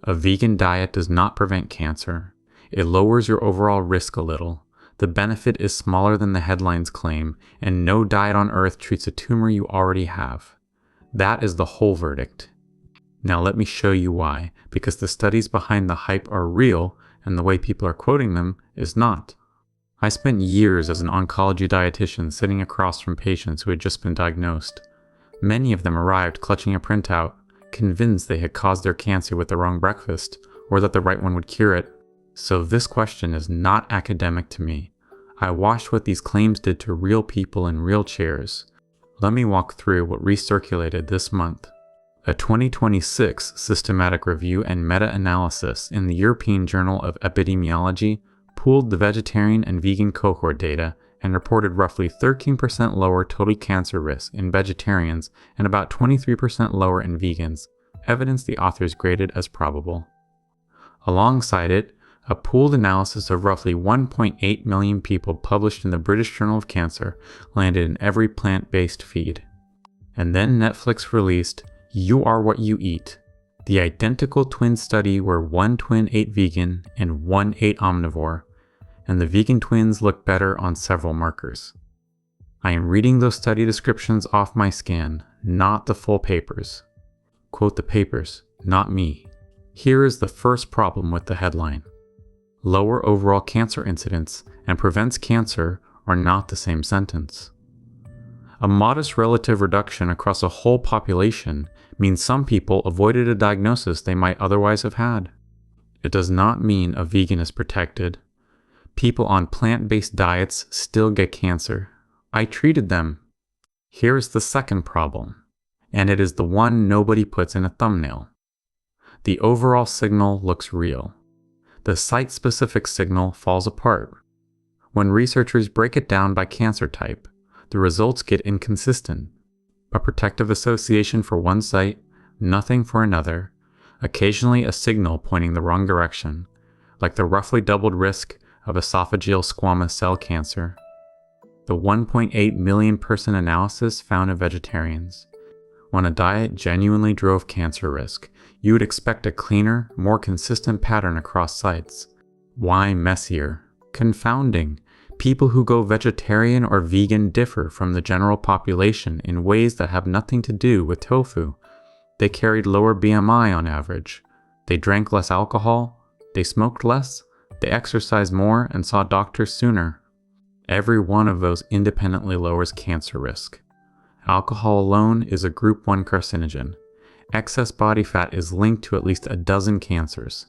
A vegan diet does not prevent cancer. It lowers your overall risk a little. The benefit is smaller than the headlines claim, and no diet on earth treats a tumor you already have. That is the whole verdict. Now let me show you why, because the studies behind the hype are real, and the way people are quoting them is not. I spent years as an oncology dietitian sitting across from patients who had just been diagnosed. Many of them arrived clutching a printout, convinced they had caused their cancer with the wrong breakfast, or that the right one would cure it. So this question is not academic to me. I watched what these claims did to real people in real chairs. Let me walk through what recirculated this month. A 2026 systematic review and meta-analysis in the European Journal of Epidemiology pooled the vegetarian and vegan cohort data and reported roughly 13% lower total cancer risk in vegetarians and about 23% lower in vegans, evidence the authors graded as probable. Alongside it, a pooled analysis of roughly 1.8 million people published in the British Journal of Cancer landed in every plant-based feed. And then Netflix released You Are What You Eat, the identical twin study where one twin ate vegan and one ate omnivore, and the vegan twins look better on several markers. I am reading those study descriptions off my scan, not the full papers. Quote the papers, not me. Here is the first problem with the headline. Lower overall cancer incidence and prevents cancer are not the same sentence. A modest relative reduction across a whole population means some people avoided a diagnosis they might otherwise have had. It does not mean a vegan is protected. People on plant-based diets still get cancer. I treated them. Here is the second problem, and it is the one nobody puts in a thumbnail. The overall signal looks real. The site-specific signal falls apart. When researchers break it down by cancer type, the results get inconsistent. A protective association for one site, nothing for another, occasionally a signal pointing the wrong direction, like the roughly doubled risk of esophageal squamous cell cancer. The 1.8 million person analysis found in vegetarians. When a diet genuinely drove cancer risk, you would expect a cleaner, more consistent pattern across sites. Why messier? Confounding. People who go vegetarian or vegan differ from the general population in ways that have nothing to do with tofu. They carried lower BMI on average. They drank less alcohol. They smoked less. They exercised more and saw doctors sooner. Every one of those independently lowers cancer risk. Alcohol alone is a group 1 carcinogen. Excess body fat is linked to at least a dozen cancers.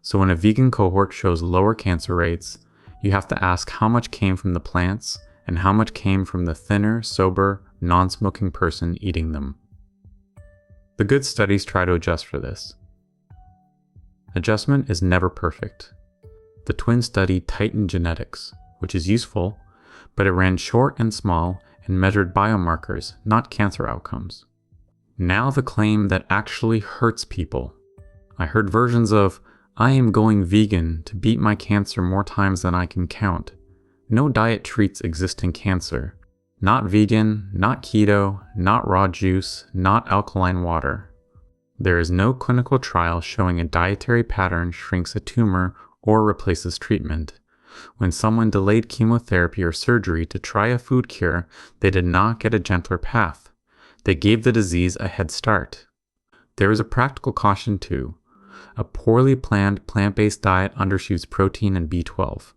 So when a vegan cohort shows lower cancer rates, you have to ask how much came from the plants and how much came from the thinner, sober, non-smoking person eating them. The good studies try to adjust for this. Adjustment is never perfect. The twin study tightened genetics, which is useful, but it ran short and small and measured biomarkers, not cancer outcomes. Now the claim that actually hurts people. I heard versions of, I am going vegan to beat my cancer more times than I can count. No diet treats existing cancer. Not vegan, not keto, not raw juice, not alkaline water. There is no clinical trial showing a dietary pattern shrinks a tumor or replaces treatment. When someone delayed chemotherapy or surgery to try a food cure, they did not get a gentler path. They gave the disease a head start. There is a practical caution too. A poorly planned plant-based diet undershoots protein and B12.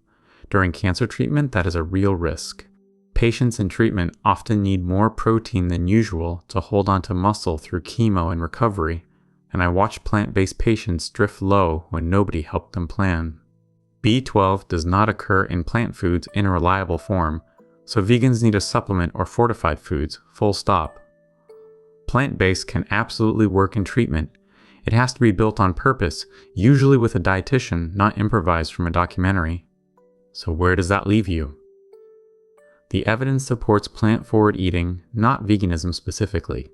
During cancer treatment, that is a real risk. Patients in treatment often need more protein than usual to hold onto muscle through chemo and recovery, and I watched plant-based patients drift low when nobody helped them plan. B12 does not occur in plant foods in a reliable form, so vegans need a supplement or fortified foods, full stop. Plant-based can absolutely work in treatment. It has to be built on purpose, usually with a dietitian, not improvised from a documentary. So where does that leave you? The evidence supports plant-forward eating, not veganism specifically.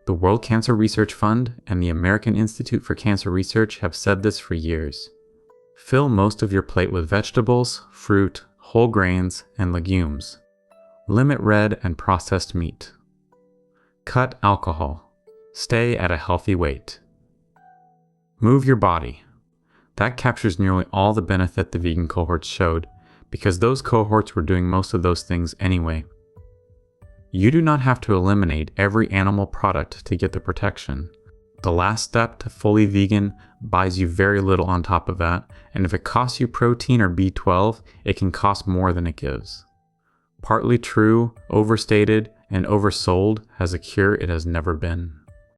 The World Cancer Research Fund and the American Institute for Cancer Research have said this for years. Fill most of your plate with vegetables, fruit, whole grains, and legumes. Limit red and processed meat. Cut alcohol. Stay at a healthy weight. Move your body. That captures nearly all the benefit the vegan cohorts showed, because those cohorts were doing most of those things anyway. You do not have to eliminate every animal product to get the protection. The last step to fully vegan buys you very little on top of that, and if it costs you protein or B12, it can cost more than it gives. Partly true, overstated, and oversold as a cure it has never been.